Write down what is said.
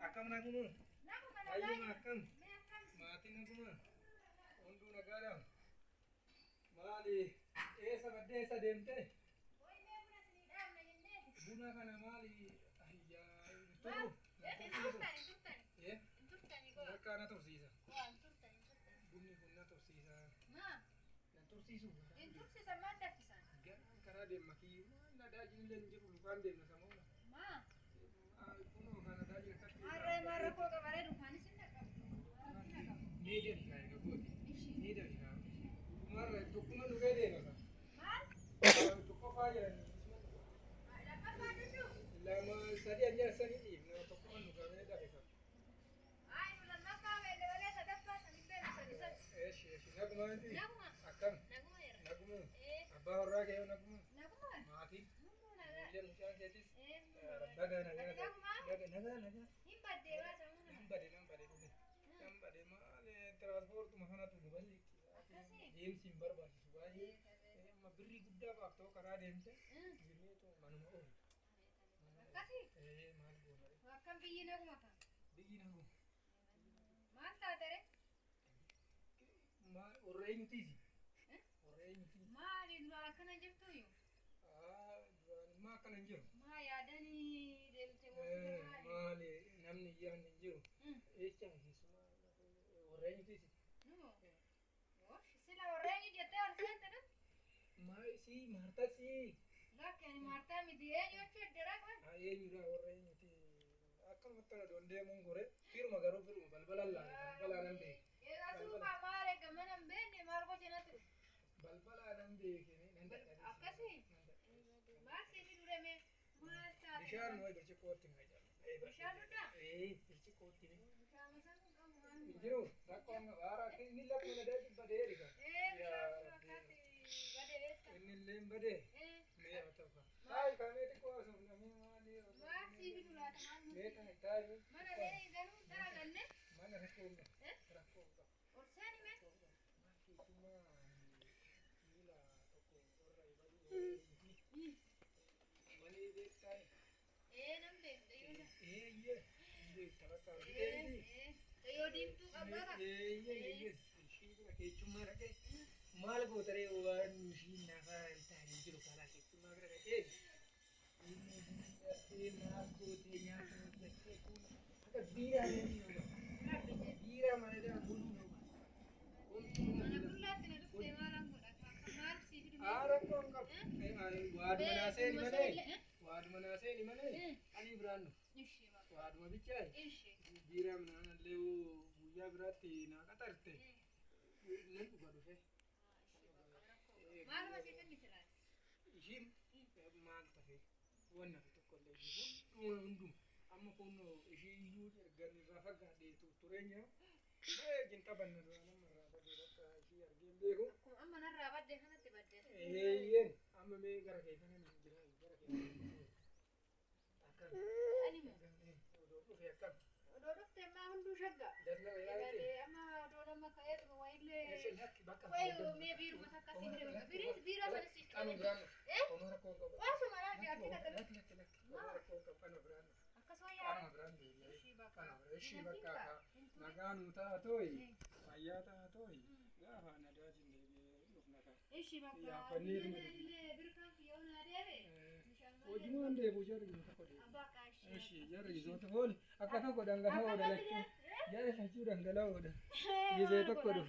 Akam naguma, ayu akam, mati naguma, undu nagara, mali, esa demte, buna kana mali, ayya, turu, eh, nakana tursisa, bunni kunna tursisa, nan tursisu, kara dem maki, na dajin len jiru lukan dem na samona, kuno kana dajin katti, media dikai gaboti, media dikai, kumar tukuma nugede na, tukapa ya, lama sadi anja sadi di, na tukuma nugede da beka, naguma nanti, akam, naguma, abba horra kayo naguma, mati, mulia musyan ketis, naga, nambade maale transport mahana tu bali, dem simbar basi subai, ma birri gudda bakto kara demte, birri tu manuma ol, mal bonare, bigi nagu, ma orrai mutisi, ma kana njiro, male namni yan njiro, echa hisuma, orrai mutisi, ma si marta si, aye jura orrai muti, akam matana donde mongore, firma garo firma balbala nambe, balbala nambe kene, nanda Bishan no berci kotin aja, berci kotin, injiro, rakon ara ini lak mana dari baderi kan, ini lem bade, me atau kan, tay kami itu kuasa nami mali, meta tay, mana rakon, cuma gila toko orang ibadi, mali betai. Iya, ini terasa ini. Iya, ini cuma rakyat. Mal gotare wan machine naga tadi juru kala ke cuma rakyat. Ini mal gotenya ada bira ini. Bira mana ada bulu. Arab kau enggak? Wad manase ni mana? Ani brand. Wad ma bichai. Bira mana leu buya berarti na katarte. Nanti baru saya. Jim mag tapi. Wana itu kolej. Undum. Amma kono isi yu garni rafa gade tu turenya. Jinta banner nama rafa de rata isi argem deko. Iya, amma me gara ke kana ni jira gara ke. Akan. Udah ya kan. Dan naganu ta toy, ayata toy, gaha nada jinde ya panir ojuman de bujar gitu kode. Jar izot hol, akata ko danga ho dalakku. Jar sanchu danga lawo da. Gize to ko do.